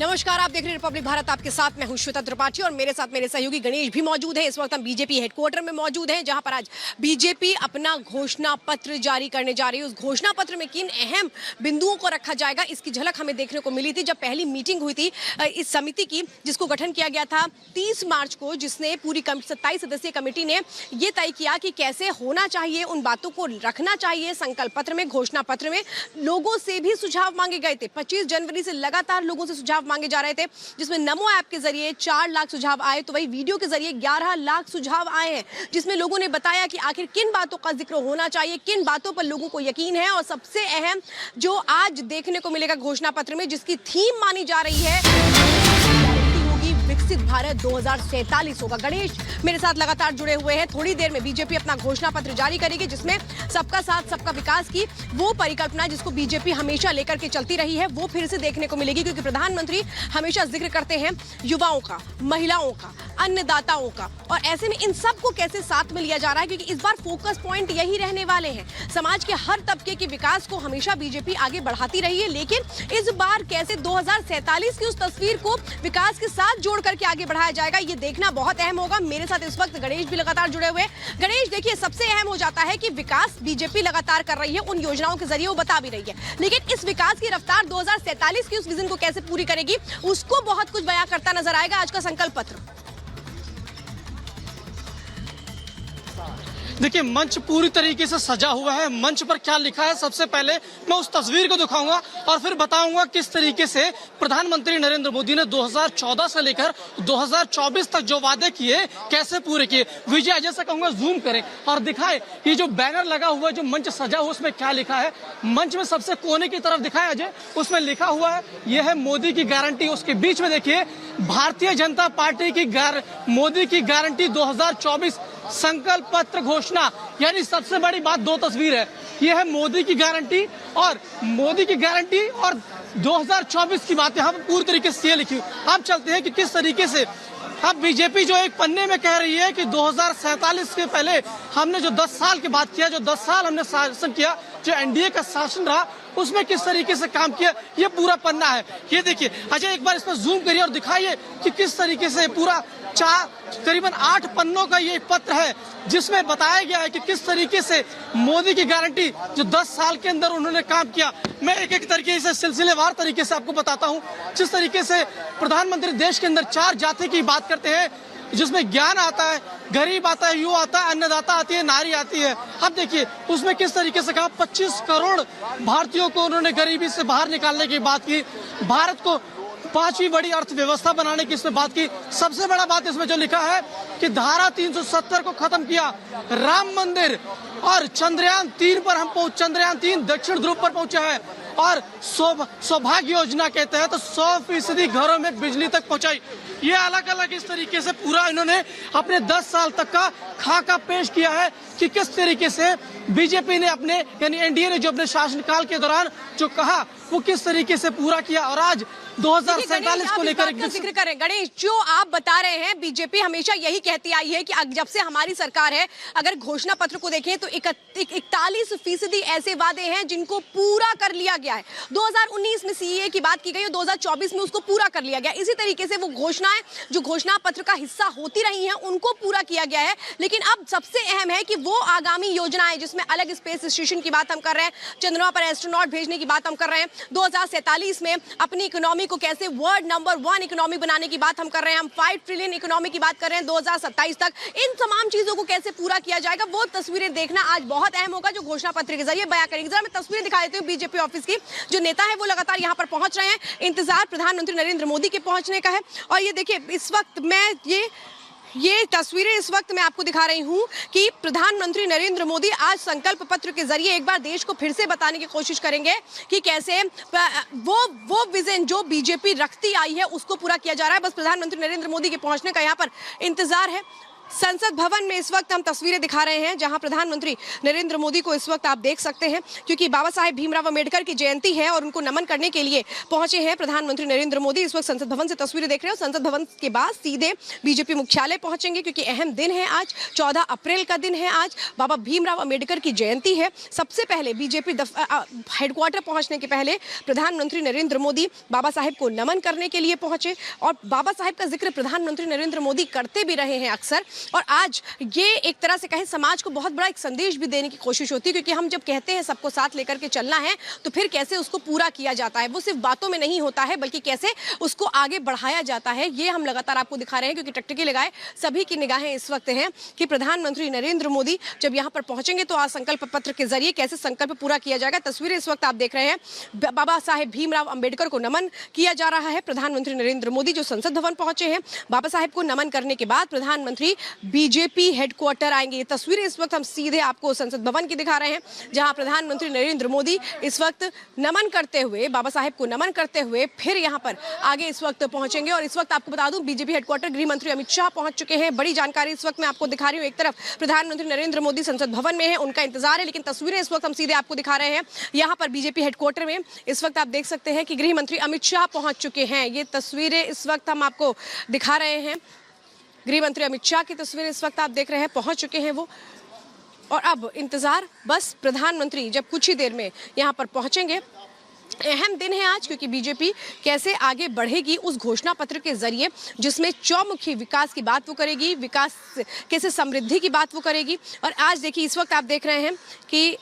नमस्कार, आप देख रहे हैं रिपब्लिक भारत। आपके साथ मैं हूं श्वेता त्रिपाठी और मेरे साथ मेरे सहयोगी गणेश भी मौजूद हैं। इस वक्त हम बीजेपी हेडक्वार्टर में मौजूद हैं, जहां पर आज बीजेपी अपना घोषणा पत्र जारी करने जा रही है। उस घोषणा पत्र में किन अहम बिंदुओं को रखा जाएगा, इसकी झलक हमें देखने को मिली थी जब पहली मीटिंग हुई थी इस समिति की, जिसको गठन किया गया था 30 मार्च को, जिसने पूरी 27 सदस्यीय कमेटी ने यह तय किया कि कैसे होना चाहिए, उन बातों को रखना चाहिए संकल्प पत्र में, घोषणा पत्र में। लोगों से भी सुझाव मांगे गए थे। 25 जनवरी से लगातार लोगों से सुझाव मांगे जा रहे थे, जिसमें नमो ऐप के जरिए 4 लाख सुझाव आए, तो वही वीडियो के जरिए 11 लाख सुझाव आए हैं, जिसमें लोगों ने बताया कि आखिर किन बातों का जिक्र होना चाहिए, किन बातों पर लोगों को यकीन है। और सबसे अहम जो आज देखने को मिलेगा घोषणा पत्र में, जिसकी थीम मानी जा रही है, विकसित भारत 2047 होगा। गणेश मेरे साथ लगातार जुड़े हुए हैं। थोड़ी देर में बीजेपी अपना घोषणा पत्र जारी करेगी, जिसमें सबका साथ सबका विकास की वो परिकल्पना जिसको बीजेपी हमेशा लेकर के चलती रही है, वो फिर से देखने को मिलेगी। क्योंकि प्रधानमंत्री हमेशा जिक्र करते हैं युवाओं का, महिलाओं का, अन्नदाताओं का, और ऐसे में इन सबको कैसे साथ में लिया जा रहा है, क्योंकि इस बार फोकस पॉइंट यही रहने वाले हैं। समाज के हर तबके के विकास को हमेशा बीजेपी आगे बढ़ाती रही है, लेकिन इस बार कैसे 2047 की उस तस्वीर को विकास के साथ जोड़ करके आगे बढ़ाया जाएगा, ये देखना बहुत अहम होगा। मेरे साथ इस वक्त गणेश भी लगातार जुड़े हुए हैं। गणेश, देखिए, सबसे अहम हो जाता है कि विकास बीजेपी लगातार कर रही है, उन योजनाओं के जरिए वो बता भी रही है, लेकिन इस विकास की रफ्तार 2047 की उस विजन को कैसे पूरी करेगी, उसको बहुत कुछ बयां करता नजर आएगा आज का संकल्प पत्र। देखिए, मंच पूरी तरीके से सजा हुआ है। मंच पर क्या लिखा है, सबसे पहले मैं उस तस्वीर को दिखाऊंगा और फिर बताऊंगा किस तरीके से प्रधानमंत्री नरेंद्र मोदी ने 2014 से लेकर 2024 तक जो वादे किए कैसे पूरे किए। विजय, अजय से कहूंगा जूम करें और दिखाएं कि जो बैनर लगा हुआ है, जो मंच सजा हुआ, उसमें क्या लिखा है। मंच में सबसे कोने की तरफ दिखाएं अजय, उसमें लिखा हुआ है यह है मोदी की गारंटी। उसके बीच में देखिए भारतीय जनता पार्टी की मोदी की गारंटी 2024 संकल्प पत्र घोषणा, यानी सबसे बड़ी बात दो तस्वीर है। यह है मोदी की गारंटी और 2024 की बातें हम पूरी तरीके से लिखी। अब चलते हैं कि किस तरीके से अब बीजेपी जो एक पन्ने में कह रही है कि 2047 के पहले हमने जो 10 साल की बात किया, जो 10 साल हमने शासन किया, जो एनडीए का शासन रहा, उसमें किस तरीके से काम किया, ये पूरा पन्ना है। ये देखिए अजय, एक बार इसमें जूम करिए और दिखाइए कि किस तरीके से पूरा करीबन 8 पन्नों का ये पत्र है, जिसमें बताया गया है कि किस तरीके से मोदी की गारंटी जो 10 साल के अंदर उन्होंने काम किया। मैं एक एक तरीके से सिलसिलेवार तरीके से आपको बताता हूँ। जिस तरीके से प्रधानमंत्री देश के अंदर 4 जाति की बात करते हैं, जिसमें ज्ञान आता है, गरीब आता है, युवा आता है, अन्नदाता आती है, नारी आती है। अब देखिए उसमें किस तरीके से कहा 25 करोड़ भारतीयों को उन्होंने गरीबी से बाहर निकालने की बात की, भारत को 5वीं बड़ी अर्थव्यवस्था बनाने की इसमें बात की। सबसे बड़ा बात इसमें जो लिखा है कि धारा 370 को खत्म किया, राम मंदिर और चंद्रयान 3 पर हम चंद्रयान 3 दक्षिण ध्रुव पर पहुंचा है, और सौभाग्य योजना के तहत 100% घरों में बिजली तक पहुंचाई। ये अलग अलग इस तरीके से पूरा इन्होंने अपने 10 साल तक का खाका पेश किया है कि किस तरीके से बीजेपी ने अपने, यानी एनडीए ने जो अपने शासनकाल के दौरान जो कहा, वो किस तरीके से पूरा किया। और आज 2047 को लेकर जिक्र करें गणेश, जो आप बता रहे हैं, बीजेपी हमेशा यही कहती आई है कि जब से हमारी सरकार है, अगर घोषणा पत्र को देखें तो 41% ऐसे वादे हैं जिनको पूरा कर लिया गया है। 2019 में सीएए की बात की गई और 2024 में उसको पूरा कर लिया गया। इसी तरीके से वो घोषणाएं जो घोषणा पत्र का हिस्सा होती रही हैं, उनको पूरा किया गया है। लेकिन अब सबसे अहम है कि वो आगामी योजनाएं, जिसमें अलग स्पेस स्टेशन की बात हम कर रहे हैं, चंद्रमा पर एस्ट्रोनॉट भेजने की बात हम कर रहे हैं, 2047 में अपनी इकोनॉमी को कैसे वर्ल्ड नंबर 1 इकोनॉमी बनाने की बात हम कर रहे हैं, हम 5 ट्रिलियन इकोनॉमी की बात कर रहे हैं 2027 तक, इन तमाम चीजों को कैसे पूरा किया जाएगा, वो तस्वीरें देखना आज बहुत अहम होगा, जो घोषणा पत्र के जरिए बयां करेंगे। जरा मैं तस्वीरें दिखा देती हूँ बीजेपी ऑफिस की। जो नेता है वो लगातार यहाँ पर पहुंच रहे हैं, इंतजार प्रधानमंत्री नरेंद्र मोदी के पहुंचने का है। और ये देखिए, इस वक्त मैं ये तस्वीरें इस वक्त मैं आपको दिखा रही हूं कि प्रधानमंत्री नरेंद्र मोदी आज संकल्प पत्र के जरिए एक बार देश को फिर से बताने की कोशिश करेंगे कि कैसे वो विजन जो बीजेपी रखती आई है उसको पूरा किया जा रहा है। बस प्रधानमंत्री नरेंद्र मोदी के पहुंचने का यहां पर इंतजार है। संसद भवन में इस वक्त हम तस्वीरें दिखा रहे हैं जहां प्रधानमंत्री नरेंद्र मोदी को इस वक्त आप देख सकते हैं, क्योंकि बाबा साहेब भीमराव अंबेडकर की जयंती है और उनको नमन करने के लिए पहुंचे हैं प्रधानमंत्री नरेंद्र मोदी। इस वक्त संसद भवन से तस्वीरें देख रहे हो। संसद भवन के बाद सीधे बीजेपी मुख्यालय पहुंचेंगे, क्योंकि अहम दिन है आज, 14 अप्रैल का दिन है आज, बाबा भीमराव अंबेडकर की जयंती है। सबसे पहले बीजेपी हेडक्वार्टर पहुंचने के पहले प्रधानमंत्री नरेंद्र मोदी बाबा साहेब को नमन करने के लिए पहुंचे और बाबा साहेब का जिक्र प्रधानमंत्री नरेंद्र मोदी करते भी रहे हैं अक्सर। और आज ये एक तरह से कहें समाज को बहुत बड़ा एक संदेश भी देने की कोशिश होती है, क्योंकि हम जब कहते हैं सबको साथ लेकर के चलना है तो फिर कैसे उसको पूरा किया जाता है, वो सिर्फ बातों में नहीं होता है बल्कि कैसे उसको आगे बढ़ाया जाता है। ये हम लगातार आपको दिखा रहे हैं, क्योंकि टकटकी लगाए सभी की निगाहें इस वक्त हैं कि प्रधानमंत्री नरेंद्र मोदी जब यहाँ पर पहुंचेंगे तो आज संकल्प पत्र के जरिए कैसे संकल्प पूरा किया जाएगा। तस्वीरें इस वक्त आप देख रहे हैं, बाबा साहेब भीमराव अंबेडकर को नमन किया जा रहा है। प्रधानमंत्री नरेंद्र मोदी जो संसद भवन पहुंचे हैं, बाबा साहेब को नमन करने के बाद प्रधानमंत्री बीजेपी हेडक्वार्टर आएंगे। ये तस्वीरें इस वक्त हम सीधे आपको संसद भवन की दिखा रहे हैं, जहां प्रधानमंत्री नरेंद्र मोदी इस वक्त नमन करते हुए, बाबा साहेब को नमन करते हुए फिर यहां पर आगे इस वक्त पहुंचेंगे। और इस वक्त आपको बता दूं, बीजेपी हेडक्वार्टर गृह मंत्री अमित शाह पहुंच चुके हैं। बड़ी जानकारी इस वक्त मैं आपको दिखा रही हूं। एक तरफ प्रधानमंत्री नरेंद्र मोदी संसद भवन में है, उनका इंतजार है, लेकिन तस्वीरें इस वक्त हम सीधे आपको दिखा रहे हैं। यहाँ पर बीजेपी हेडक्वार्टर में इस वक्त आप देख सकते हैं कि गृह मंत्री अमित शाह पहुंच चुके हैं। ये तस्वीरें इस वक्त हम आपको दिखा रहे हैं। गृह मंत्री अमित शाह की तस्वीरें इस वक्त आप देख रहे हैं, पहुंच चुके हैं वो। और अब इंतजार बस प्रधानमंत्री जब कुछ ही देर में यहां पर पहुंचेंगे। अहम दिन है आज, क्योंकि बीजेपी कैसे आगे बढ़ेगी उस घोषणा पत्र के जरिए, जिसमें चौमुखी विकास की बात वो करेगी, विकास कैसे समृद्धि की बात वो करेगी। और आज देखिए इस वक्त आप देख रहे हैं कि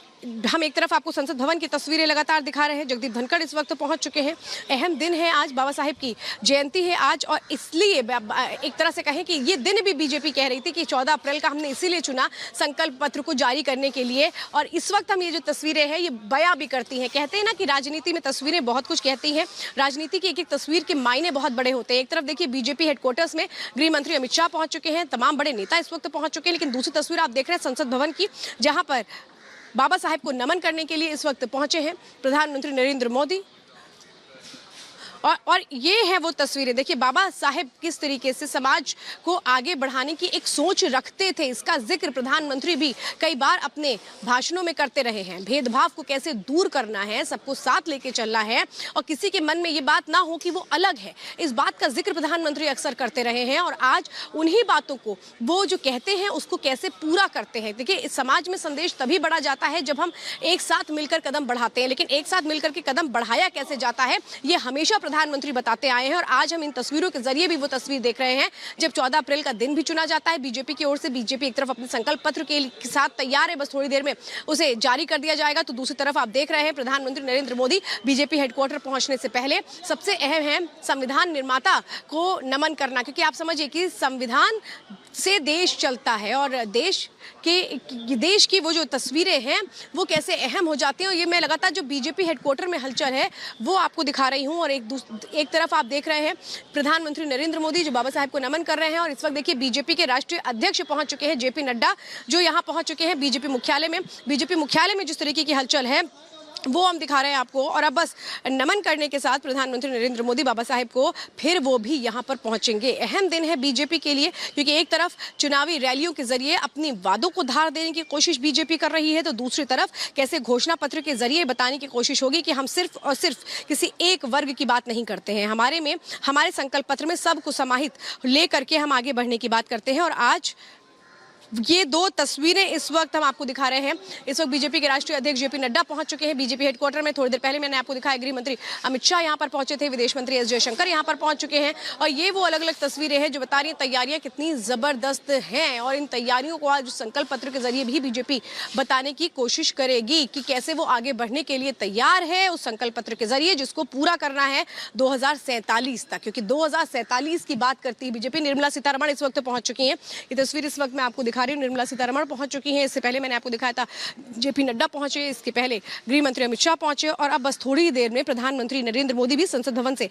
हम एक तरफ आपको संसद भवन की तस्वीरें लगातार दिखा रहे हैं। जगदीप धनखड़ इस वक्त पहुंच चुके हैं। अहम दिन है आज, बाबा साहेब की जयंती है आज, और इसलिए एक तरह से कहें कि ये दिन भी बीजेपी कह रही थी कि 14 अप्रैल का हमने इसीलिए चुना संकल्प पत्र को जारी करने के लिए। और इस वक्त हम ये जो तस्वीरें हैं ये बयां भी करती हैं। कहते हैं ना कि राजनीति में तस्वीरें बहुत कुछ कहती हैं, राजनीति की एक एक तस्वीर के मायने बहुत बड़े होते हैं। एक तरफ देखिए बीजेपी हेडक्वार्टर्स में गृह मंत्री अमित शाह पहुंच चुके हैं, तमाम बड़े नेता इस वक्त पहुंच चुके हैं, लेकिन दूसरी तस्वीर आप देख रहे हैं संसद भवन की, जहां पर बाबा साहेब को नमन करने के लिए इस वक्त पहुंचे हैं प्रधानमंत्री नरेंद्र मोदी। और ये है वो तस्वीरें। देखिए बाबा साहेब किस तरीके से समाज को आगे बढ़ाने की एक सोच रखते थे, इसका जिक्र प्रधानमंत्री भी कई बार अपने भाषणों में करते रहे हैं। भेदभाव को कैसे दूर करना है, सबको साथ लेके चलना है और किसी के मन में ये बात ना हो कि वो अलग है, इस बात का जिक्र प्रधानमंत्री अक्सर करते रहे हैं। और आज उन्हीं बातों को वो जो कहते हैं उसको कैसे पूरा करते हैं। देखिए इस समाज में संदेश तभी बढ़ा जाता है जब हम एक साथ मिलकर कदम बढ़ाते हैं, लेकिन एक साथ मिलकर के कदम बढ़ाया कैसे जाता है ये हमेशा प्रधानमंत्री बताते आए हैं। और आज हम इन तस्वीरों के जरिए भी वो तस्वीर देख रहे हैं जब 14 अप्रैल का दिन भी चुना जाता है बीजेपी की ओर से। बीजेपी एक तरफ अपने संकल्प पत्र के साथ तैयार है, बस थोड़ी देर में उसे जारी कर दिया जाएगा। तो दूसरी तरफ आप देख रहे हैं प्रधानमंत्री नरेंद्र मोदी बीजेपी हेडक्वार्टर पहुंचने से पहले सबसे अहम है संविधान निर्माता को नमन करना, क्योंकि आप समझिए कि संविधान से देश चलता है और देश की वो जो तस्वीरें हैं वो कैसे अहम हो जाती हैं। और ये मैं लगातार जो बीजेपी हेडक्वार्टर में हलचल है वो आपको दिखा रही हूँ। और एक तरफ आप देख रहे हैं प्रधानमंत्री नरेंद्र मोदी जो बाबा साहेब को नमन कर रहे हैं। और इस वक्त देखिए बीजेपी के राष्ट्रीय अध्यक्ष पहुंच चुके हैं जेपी नड्डा, जो यहाँ पहुंच चुके हैं बीजेपी मुख्यालय में। बीजेपी मुख्यालय में जिस तरीके की हलचल है वो हम दिखा रहे हैं आपको। और अब बस नमन करने के साथ प्रधानमंत्री नरेंद्र मोदी बाबा साहेब को फिर वो भी यहाँ पर पहुंचेंगे। अहम दिन है बीजेपी के लिए, क्योंकि एक तरफ चुनावी रैलियों के जरिए अपनी वादों को धार देने की कोशिश बीजेपी कर रही है, तो दूसरी तरफ कैसे घोषणा पत्र के जरिए बताने की कोशिश होगी कि हम सिर्फ और सिर्फ किसी एक वर्ग की बात नहीं करते हैं, हमारे संकल्प पत्र में सबको समाहित लेकर के हम आगे बढ़ने की बात करते हैं। और आज ये दो तस्वीरें इस वक्त हम आपको दिखा रहे हैं। इस वक्त बीजेपी के राष्ट्रीय अध्यक्ष जेपी नड्डा पहुंच चुके हैं बीजेपी हेडक्वार्टर में। थोड़ी देर पहले मैंने आपको दिखाया गृह मंत्री अमित शाह यहां पर पहुंचे थे, विदेश मंत्री एस जयशंकर यहां पर पहुंच चुके हैं। और ये वो अलग अलग तस्वीरें हैं जो बता रही हैं तैयारियां कितनी जबरदस्त हैं। और इन तैयारियों को आज संकल्प पत्र के जरिए भी बीजेपी बताने की कोशिश करेगी कि कैसे वो आगे बढ़ने के लिए तैयार है उस संकल्प पत्र के जरिए, जिसको पूरा करना है 2047 तक, क्योंकि 2047 की बात करती है बीजेपी। निर्मला सीतारमण इस वक्त पहुंच चुकी हैं। ये तस्वीर इस वक्त मैं आपको दिखा रही हूँ, निर्मला सीतारमण पहुंच चुकी हैं। इससे पहले मैंने आपको दिखाया था जेपी नड्डा पहुंचे, इसके पहले गृह मंत्री अमित शाह पहुंचे और अब बस थोड़ी ही देर में प्रधानमंत्री नरेंद्र मोदी भी संसद भवन से